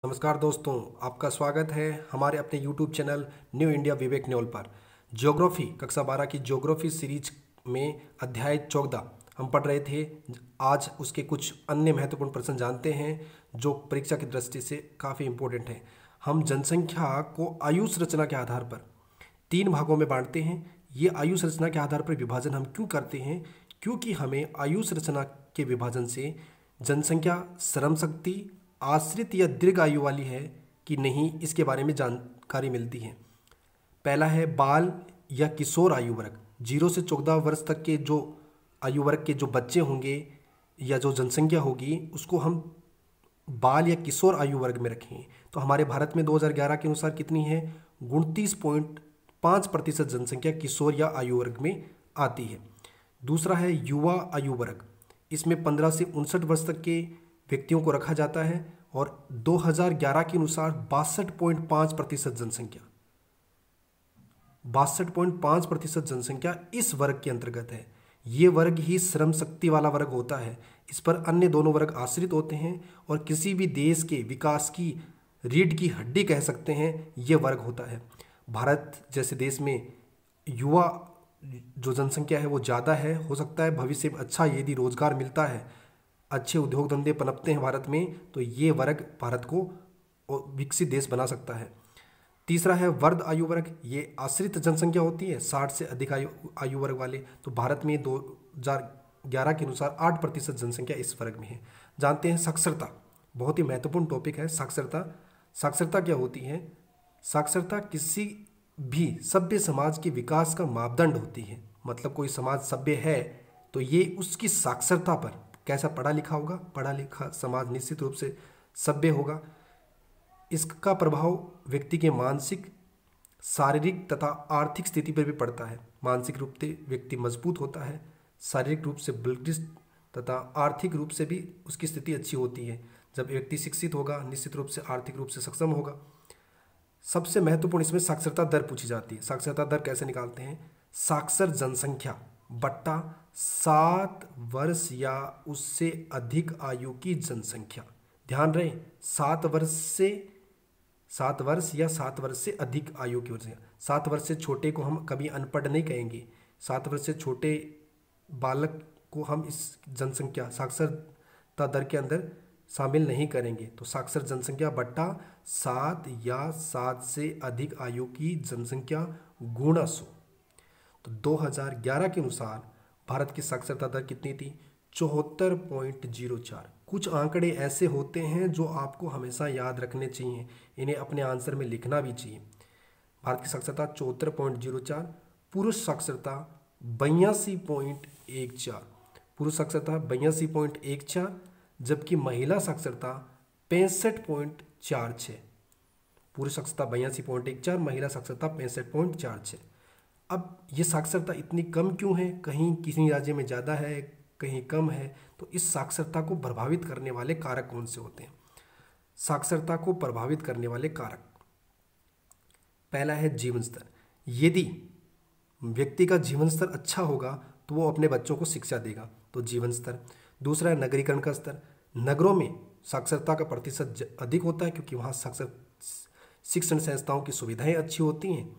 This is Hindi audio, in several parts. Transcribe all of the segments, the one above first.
नमस्कार दोस्तों, आपका स्वागत है हमारे अपने YouTube चैनल न्यू इंडिया विवेक न्योल पर। ज्योग्राफी कक्षा 12 की ज्योग्राफी सीरीज में अध्याय 14 हम पढ़ रहे थे। आज उसके कुछ अन्य महत्वपूर्ण प्रश्न जानते हैं जो परीक्षा की दृष्टि से काफ़ी इम्पोर्टेंट हैं। हम जनसंख्या को आयु संरचना के आधार पर 3 भागों में बांटते हैं। ये आयु संरचना के आधार पर विभाजन हम क्यों करते हैं? क्योंकि हमें आयु संरचना के विभाजन से जनसंख्या श्रम शक्ति आश्रित या दीर्घ आयु वाली है कि नहीं, इसके बारे में जानकारी मिलती है। पहला है बाल या किशोर आयु वर्ग। 0 से 14 वर्ष तक के जो आयु वर्ग के जो बच्चे होंगे या जो जनसंख्या होगी उसको हम बाल या किशोर आयु वर्ग में रखें। तो हमारे भारत में 2011 के अनुसार कितनी है? 29.5% जनसंख्या किशोर या आयु वर्ग में आती है। दूसरा है युवा आयु वर्ग। इसमें 15 से 59 वर्ष तक के व्यक्तियों को रखा जाता है और 2011 के अनुसार 62.5% जनसंख्या इस वर्ग के अंतर्गत है। ये वर्ग ही श्रम शक्ति वाला वर्ग होता है। इस पर अन्य दोनों वर्ग आश्रित होते हैं और किसी भी देश के विकास की रीढ़ की हड्डी कह सकते हैं, ये वर्ग होता है। भारत जैसे देश में युवा जो जनसंख्या है वो ज़्यादा है। हो सकता है भविष्य में अच्छा यदि रोजगार मिलता है, अच्छे उद्योग धंधे पनपते हैं भारत में, तो ये वर्ग भारत को विकसित देश बना सकता है। तीसरा है वर्ध आयु वर्ग। ये आश्रित जनसंख्या होती है 60 से अधिक आयु वर्ग वाले। तो भारत में 2011 के अनुसार 8% जनसंख्या इस वर्ग में है। जानते हैं साक्षरता, बहुत ही महत्वपूर्ण टॉपिक है साक्षरता। साक्षरता क्या होती है? साक्षरता किसी भी सभ्य समाज के विकास का मापदंड होती है। मतलब कोई समाज सभ्य है तो ये उसकी साक्षरता पर, कैसा पढ़ा लिखा होगा, पढ़ा लिखा समाज निश्चित रूप से सभ्य होगा। इसका प्रभाव व्यक्ति के मानसिक, शारीरिक तथा आर्थिक स्थिति पर भी पड़ता है। मानसिक रूप से व्यक्ति मजबूत होता है, शारीरिक रूप से बलिष्ठ तथा आर्थिक रूप से भी उसकी स्थिति अच्छी होती है। जब व्यक्ति शिक्षित होगा निश्चित रूप से आर्थिक रूप से सक्षम होगा। सबसे महत्वपूर्ण इसमें साक्षरता दर पूछी जाती है। साक्षरता दर कैसे निकालते हैं? साक्षर जनसंख्या बट्टा 7 वर्ष या उससे अधिक आयु की जनसंख्या। ध्यान रहे 7 वर्ष या 7 वर्ष से अधिक आयु की जनसंख्या। 7 वर्ष से छोटे को हम कभी अनपढ़ नहीं कहेंगे। 7 वर्ष से छोटे बालक को हम इस जनसंख्या साक्षरता दर के अंदर शामिल नहीं करेंगे। तो साक्षर जनसंख्या बट्टा 7 या 7 से अधिक आयु की जनसंख्या गुणा 100। तो 2011 के अनुसार भारत की साक्षरता दर कितनी थी? 74.04। कुछ आंकड़े ऐसे होते हैं जो आपको हमेशा याद रखने चाहिए, इन्हें अपने आंसर में लिखना भी चाहिए। भारत की साक्षरता 74.04। पुरुष साक्षरता 82.14। पुरुष साक्षरता 82.14, जबकि महिला साक्षरता 65.46। पुरुष साक्षरता 82.14, महिला साक्षरता 65.46। अब ये साक्षरता इतनी कम क्यों है? कहीं किसी राज्य में ज़्यादा है, कहीं कम है। तो इस साक्षरता को प्रभावित करने वाले कारक कौन से होते हैं? साक्षरता को प्रभावित करने वाले कारक, पहला है जीवन स्तर। यदि व्यक्ति का जीवन स्तर अच्छा होगा तो वो अपने बच्चों को शिक्षा देगा, तो जीवन स्तर। दूसरा है नगरीकरण का स्तर। नगरों में साक्षरता का प्रतिशत अधिक होता है क्योंकि वहाँ शिक्षण संस्थाओं की सुविधाएं अच्छी होती हैं।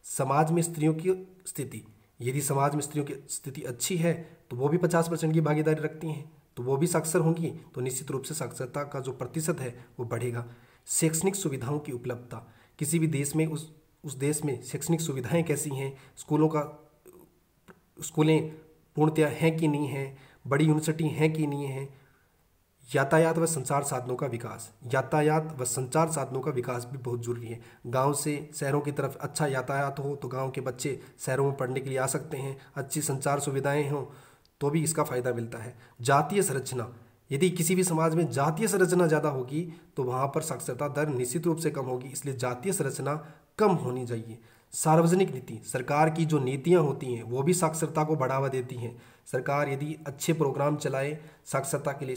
समाज में स्त्रियों की स्थिति, यदि समाज में स्त्रियों की स्थिति अच्छी है तो वो भी 50% की भागीदारी रखती हैं, तो वो भी साक्षर होंगी, तो निश्चित रूप से साक्षरता का जो प्रतिशत है वो बढ़ेगा। शैक्षणिक सुविधाओं की उपलब्धता, किसी भी देश में उस देश में शैक्षणिक सुविधाएं कैसी हैं, स्कूलें पूर्णतया हैं कि नहीं हैं, बड़ी यूनिवर्सिटी हैं कि नहीं हैं। यातायात व संचार साधनों का विकास, यातायात व संचार साधनों का विकास भी बहुत जरूरी है। गांव से शहरों की तरफ अच्छा यातायात हो तो गांव के बच्चे शहरों में पढ़ने के लिए आ सकते हैं। अच्छी संचार सुविधाएं हों तो भी इसका फायदा मिलता है। जातीय संरचना, यदि किसी भी समाज में जातीय संरचना ज़्यादा होगी तो वहाँ पर साक्षरता दर निश्चित रूप से कम होगी, इसलिए जातीय संरचना कम होनी चाहिए। सार्वजनिक नीति, सरकार की जो नीतियाँ होती हैं वो भी साक्षरता को बढ़ावा देती हैं। सरकार यदि अच्छे प्रोग्राम चलाए, साक्षरता के लिए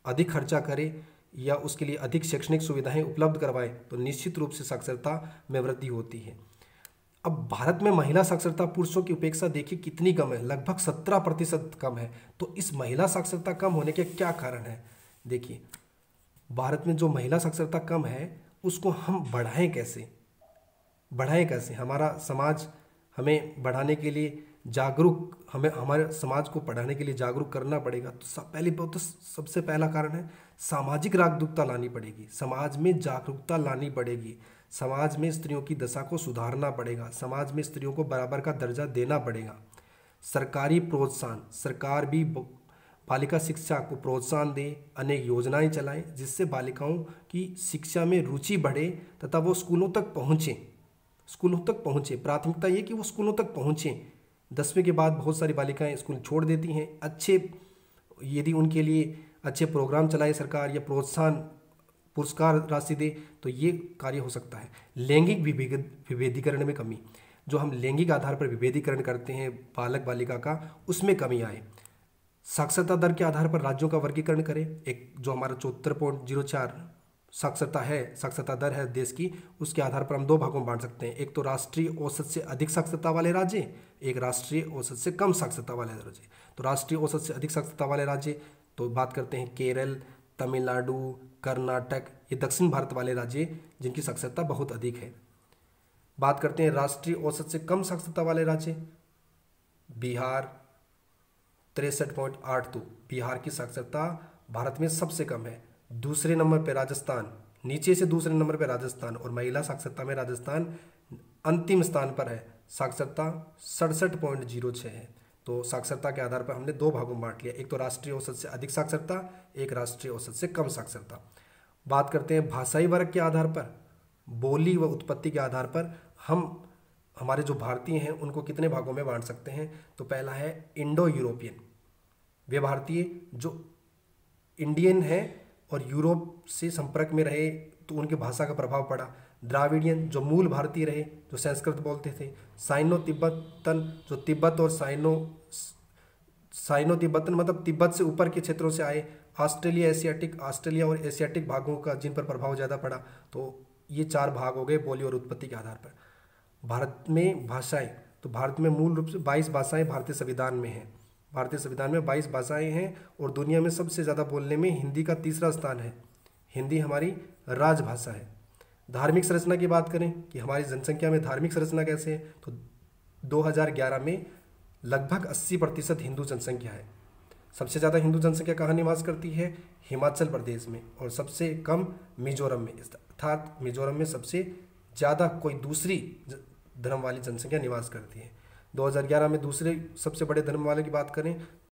अधिक खर्चा करे या उसके लिए अधिक शैक्षणिक सुविधाएं उपलब्ध करवाए तो निश्चित रूप से साक्षरता में वृद्धि होती है। अब भारत में महिला साक्षरता पुरुषों की उपेक्षा देखिए कितनी कम है, लगभग 17% कम है। तो इस महिला साक्षरता कम होने के क्या कारण है? देखिए भारत में जो महिला साक्षरता कम है उसको हम बढ़ाएं कैसे, हमारा समाज हमें बढ़ाने के लिए जागरूक, हमें हमारे समाज को पढ़ाने के लिए जागरूक करना पड़ेगा। तो सबसे पहला कारण है सामाजिक जागरूकता लानी पड़ेगी, समाज में जागरूकता लानी पड़ेगी, समाज में स्त्रियों की दशा को सुधारना पड़ेगा, समाज में स्त्रियों को बराबर का दर्जा देना पड़ेगा। सरकारी प्रोत्साहन, सरकार भी बालिका शिक्षा को प्रोत्साहन दे, अनेक योजनाएं चलाएं जिससे बालिकाओं की शिक्षा में रुचि बढ़े तथा वो स्कूलों तक पहुँचे। प्राथमिकता ये कि वो स्कूलों तक पहुँचें। 10वीं के बाद बहुत सारी बालिकाएं स्कूल छोड़ देती हैं। यदि उनके लिए अच्छे प्रोग्राम चलाए सरकार या पुरस्कार राशि दे तो ये कार्य हो सकता है। लैंगिक विभेदीकरण में कमी, जो हम लैंगिक आधार पर विभेदीकरण करते हैं बालक बालिका का, उसमें कमी आए। साक्षरता दर के आधार पर राज्यों का वर्गीकरण करें। एक जो हमारा 74.04 साक्षरता दर है देश की, उसके आधार पर हम 2 भागों में बांट सकते हैं। एक तो राष्ट्रीय औसत से अधिक साक्षरता वाले राज्य, एक राष्ट्रीय औसत से कम साक्षरता वाले राज्य। तो राष्ट्रीय औसत से अधिक साक्षरता वाले राज्य तो बात करते हैं केरल, तमिलनाडु, कर्नाटक, ये दक्षिण भारत वाले राज्य जिनकी साक्षरता बहुत अधिक है। बात करते हैं राष्ट्रीय औसत से कम साक्षरता वाले राज्य, बिहार 63.82, बिहार की साक्षरता भारत में सबसे कम है। दूसरे नंबर पे राजस्थान, नीचे से दूसरे नंबर पे राजस्थान, और महिला साक्षरता में राजस्थान अंतिम स्थान पर है, साक्षरता 67.06 है। तो साक्षरता के आधार पर हमने 2 भागों में बांट लिया, एक तो राष्ट्रीय औसत से अधिक साक्षरता, एक राष्ट्रीय औसत से कम साक्षरता। बात करते हैं भाषाई वर्ग के आधार पर, बोली व उत्पत्ति के आधार पर हम हमारे जो भारतीय हैं उनको कितने भागों में बांट सकते हैं। तो पहला है इंडो यूरोपियन, वे भारतीय जो इंडियन है और यूरोप से संपर्क में रहे तो उनके भाषा का प्रभाव पड़ा। द्राविडियन, जो मूल भारतीय रहे, जो संस्कृत बोलते थे। साइनो तिब्बतन, जो तिब्बत और साइनो तिब्बतन मतलब तिब्बत से ऊपर के क्षेत्रों से आए। ऑस्ट्रेलिया और एशियाटिक भागों का जिन पर प्रभाव ज़्यादा पड़ा। तो ये 4 भाग हो गए बोली और उत्पत्ति के आधार पर। भारत में भाषाएं, तो भारत में मूल रूप से 22 भाषाएं भारतीय संविधान में हैं। भारतीय संविधान में 22 भाषाएं हैं और दुनिया में सबसे ज़्यादा बोलने में हिंदी का 3रा स्थान है। हिंदी हमारी राजभाषा है। धार्मिक संरचना की बात करें कि हमारी जनसंख्या में धार्मिक संरचना कैसे है, तो 2011 में लगभग 80% हिंदू जनसंख्या है। सबसे ज़्यादा हिंदू जनसंख्या कहाँ निवास करती है? हिमाचल प्रदेश में, और सबसे कम मिजोरम में, अर्थात मिजोरम में सबसे ज़्यादा कोई दूसरी धर्म वाली जनसंख्या निवास करती है। 2011 में दूसरे सबसे बड़े धर्म वाले की बात करें